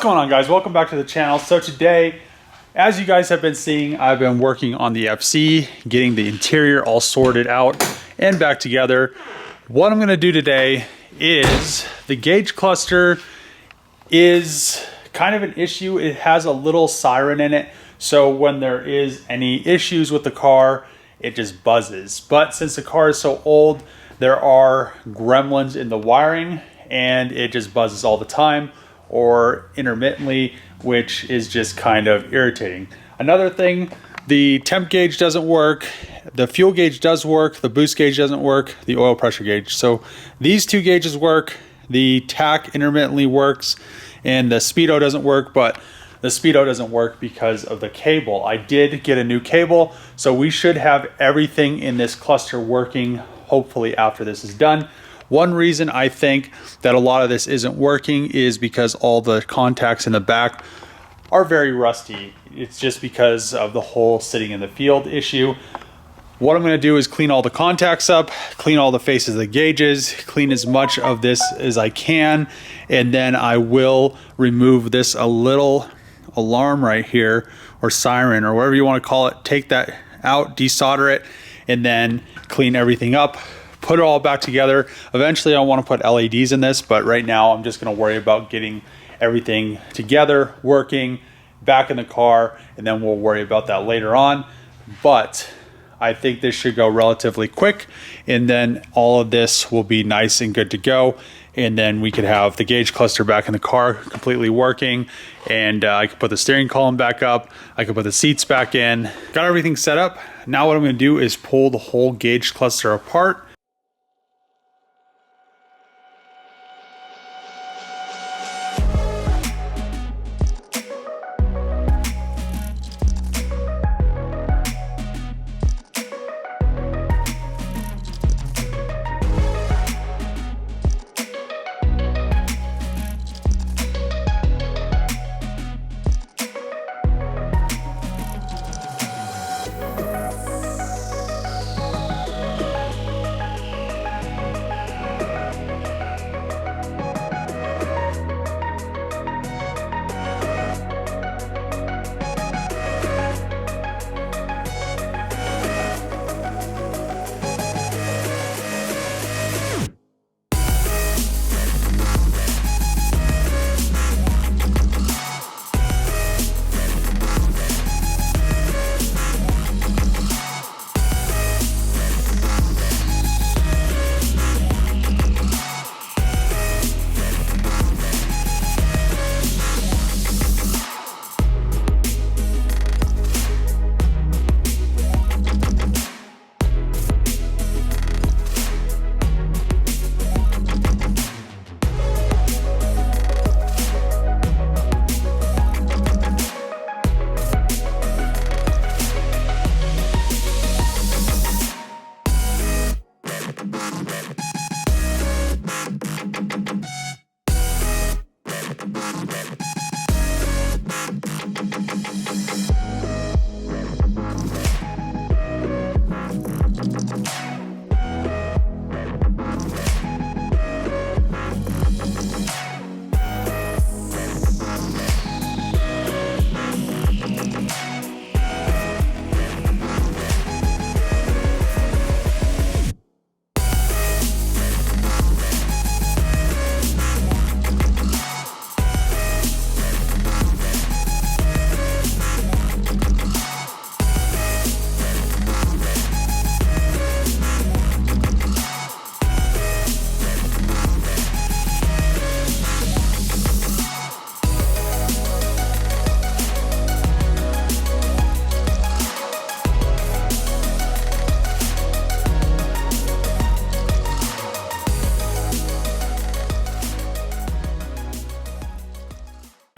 What's going on, guys? Welcome back to the channel. So today, as you guys have been seeing, I've been working on the FC, getting the interior all sorted out and back together. What I'm going to do today is the gauge cluster is kind of an issue. It has a little siren in it, so when there is any issues with the car, it just buzzes. But since the car is so old, there are gremlins in the wiring and it just buzzes all the time or intermittently, which is just kind of irritating. Another thing, the temp gauge doesn't work, the fuel gauge does work, the boost gauge doesn't work, the oil pressure gauge. So these two gauges work, the tach intermittently works, and the speedo doesn't work, but the speedo doesn't work because of the cable. I did get a new cable, so we should have everything in this cluster working hopefully after this is done. One reason I think that a lot of this isn't working is because all the contacts in the back are very rusty. It's just because of the whole sitting in the field issue. What I'm going to do is clean all the contacts up, clean all the faces of the gauges, clean as much of this as I can, and then I will remove this a little alarm right here, or siren, or whatever you want to call it. Take that out, desolder it, and then clean everything up, put it all back together. Eventually I want to put LEDs in this, but right now I'm just going to worry about getting everything together, working, back in the car, and then we'll worry about that later on. But I think this should go relatively quick, and then all of this will be nice and good to go. And then we could have the gauge cluster back in the car completely working, and I could put the steering column back up, I could put the seats back in. Got everything set up. Now what I'm going to do is pull the whole gauge cluster apart.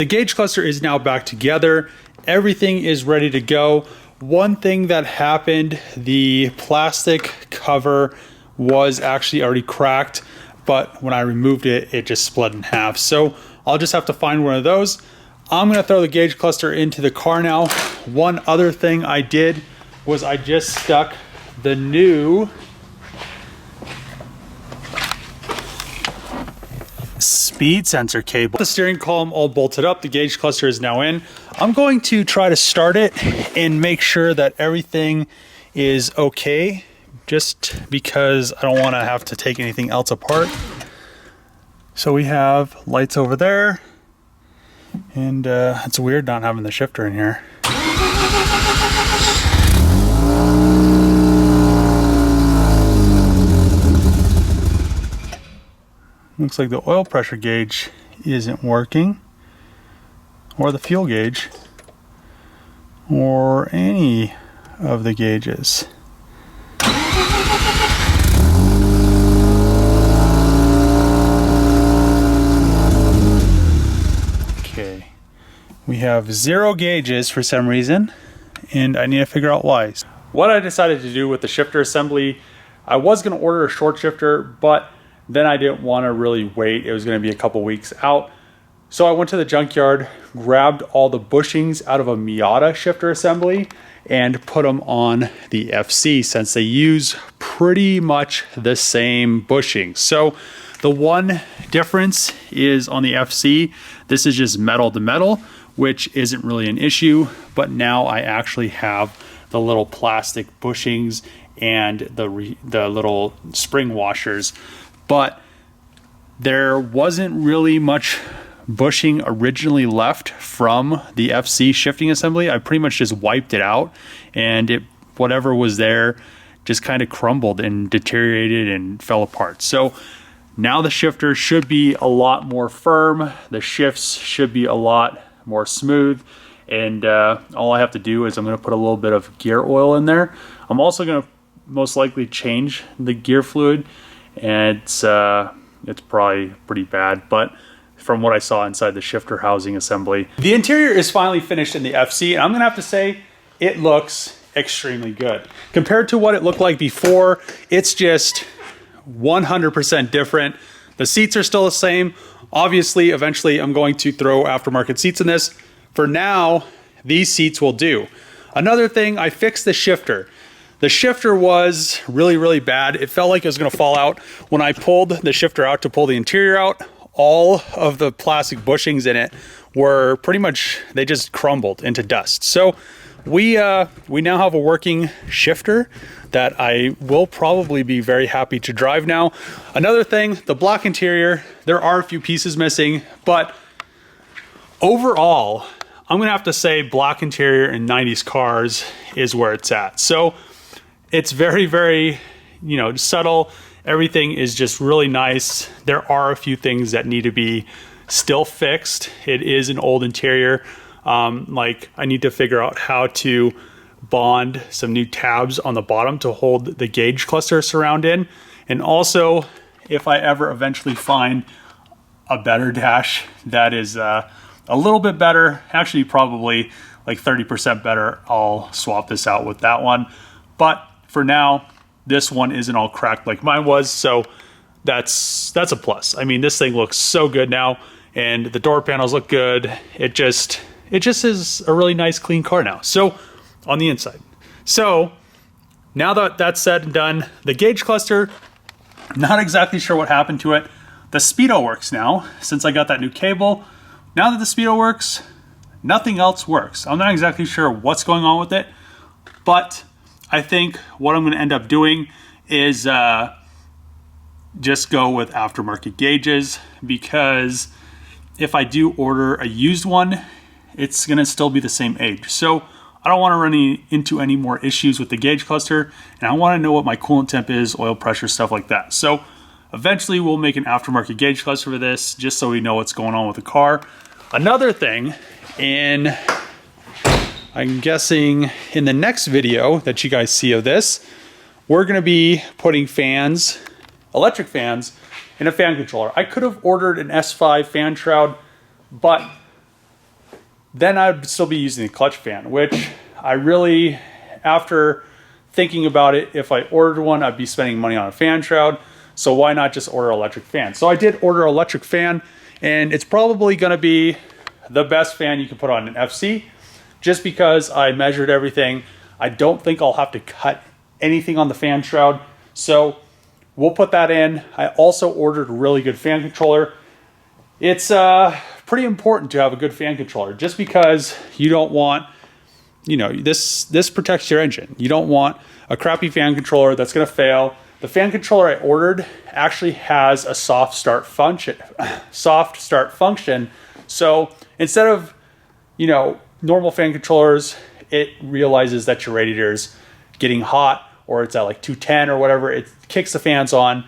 The gauge cluster is now back together. Everything is ready to go. One thing that happened, the plastic cover was actually already cracked, but when I removed it, it just split in half. So I'll just have to find one of those. I'm gonna throw the gauge cluster into the car now. One other thing I did was I just stuck the new speed sensor cable. The steering column all bolted up, the gauge cluster is now in. I'm going to try to start it and make sure that everything is okay, just because I don't want to have to take anything else apart. So we have lights over there, and it's weird not having the shifter in here. Looks like the oil pressure gauge isn't working, or the fuel gauge, or any of the gauges. Okay, we have 0 gauges for some reason, and I need to figure out why. What I decided to do with the shifter assembly, I was going to order a short shifter, but then I didn't want to really wait. It was going to be a couple weeks out. So I went to the junkyard, grabbed all the bushings out of a Miata shifter assembly and put them on the FC, since they use pretty much the same bushings. So the one difference is on the FC, this is just metal to metal, which isn't really an issue, but now I actually have the little plastic bushings and the little spring washers. But there wasn't really much bushing originally left from the FC shifting assembly. I pretty much just wiped it out, and whatever was there just kind of crumbled and deteriorated and fell apart. So now the shifter should be a lot more firm. The shifts should be a lot more smooth. And all I have to do is I'm going to put a little bit of gear oil in there. I'm also going to most likely change the gear fluid. And it's probably pretty bad, but from what I saw inside the shifter housing assembly, the interior is finally finished in the FC, and I'm gonna have to say it looks extremely good compared to what it looked like before. It's just 100% different. The seats are still the same. Obviously, eventually I'm going to throw aftermarket seats in this. For now, these seats will do. Another thing, I fixed the shifter. The shifter was really, really bad. It felt like it was gonna fall out. When I pulled the shifter out to pull the interior out, all of the plastic bushings in it were pretty much, they just crumbled into dust. So we now have a working shifter that I will probably be very happy to drive now. Another thing, the black interior, there are a few pieces missing, but overall, I'm gonna have to say black interior in 90s cars is where it's at. So it's very, very, subtle. Everything is just really nice. There are a few things that need to be still fixed. It is an old interior. Like I need to figure out how to bond some new tabs on the bottom to hold the gauge cluster surround in. And also, if I ever eventually find a better dash that is a little bit better, actually probably like 30% better, I'll swap this out with that one. But for now, this one isn't all cracked like mine was, so that's a plus. I mean, this thing looks so good now, and the door panels look good. It just is a really nice, clean car now. So on the inside. So now that that's said and done, the gauge cluster, not exactly sure what happened to it. The speedo works now, since I got that new cable. Now that the speedo works, nothing else works. I'm not exactly sure what's going on with it, but I think what I'm going to end up doing is just go with aftermarket gauges, because if I do order a used one, it's going to still be the same age. So I don't want to run into any more issues with the gauge cluster, and I want to know what my coolant temp is, oil pressure, stuff like that. So eventually we'll make an aftermarket gauge cluster for this, just so we know what's going on with the car. Another thing, I'm guessing in the next video that you guys see of this, we're going to be putting fans, electric fans, in a fan controller. I could have ordered an S5 fan shroud, but then I'd still be using the clutch fan, which I really, after thinking about it, if I ordered one, I'd be spending money on a fan shroud. So why not just order electric fan? So I did order an electric fan, and it's probably going to be the best fan you can put on an FC. Just because I measured everything, I don't think I'll have to cut anything on the fan shroud. So we'll put that in. I also ordered a really good fan controller. it's pretty important to have a good fan controller, just because you don't want, you know, this protects your engine. You don't want a crappy fan controller that's going to fail. The fan controller I ordered actually has a soft start function. So instead of, you know, normal fan controllers, it realizes that your radiator's getting hot, or it's at like 210 or whatever. It kicks the fans on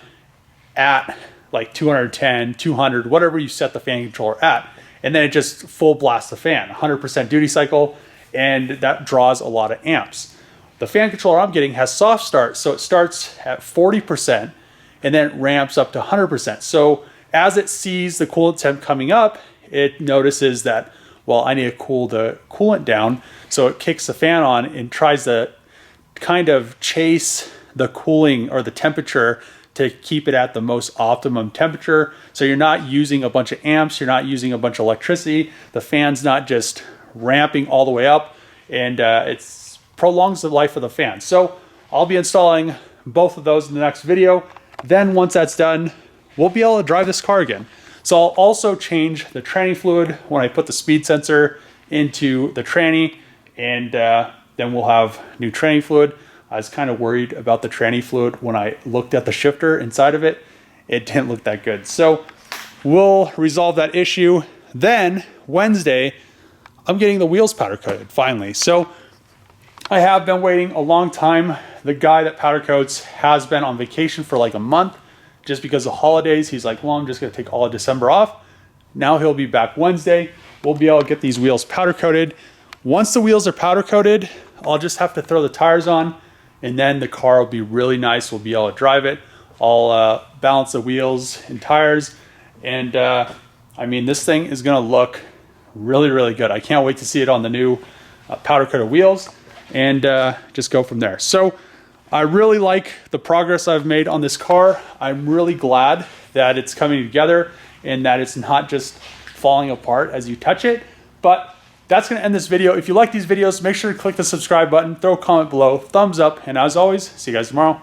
at like 210, 200, whatever you set the fan controller at. And then it just full blasts the fan, 100% duty cycle, and that draws a lot of amps. The fan controller I'm getting has soft start, so it starts at 40% and then it ramps up to 100%. So as it sees the coolant temp coming up, it notices that, well, I need to cool the coolant down. So it kicks the fan on and tries to kind of chase the cooling or the temperature to keep it at the most optimum temperature. So you're not using a bunch of amps, you're not using a bunch of electricity. The fan's not just ramping all the way up, and it prolongs the life of the fan. So I'll be installing both of those in the next video. Then once that's done, we'll be able to drive this car again. So I'll also change the tranny fluid when I put the speed sensor into the tranny, and then we'll have new tranny fluid. I was kind of worried about the tranny fluid when I looked at the shifter inside of it. It didn't look that good. So we'll resolve that issue. Then Wednesday, I'm getting the wheels powder coated finally. So I have been waiting a long time. The guy that powder coats has been on vacation for like a month just because of holidays. He's like, well, I'm just gonna take all of December off. Now he'll be back Wednesday. We'll be able to get these wheels powder coated. Once the wheels are powder coated, I'll just have to throw the tires on, and then the car will be really nice. We'll be able to drive it. I'll balance the wheels and tires. And I mean, this thing is gonna look really, really good. I can't wait to see it on the new powder coated wheels, and just go from there. So I really like the progress I've made on this car. I'm really glad that it's coming together and that it's not just falling apart as you touch it. But that's going to end this video. If you like these videos, make sure to click the subscribe button, throw a comment below, thumbs up, and as always, see you guys tomorrow.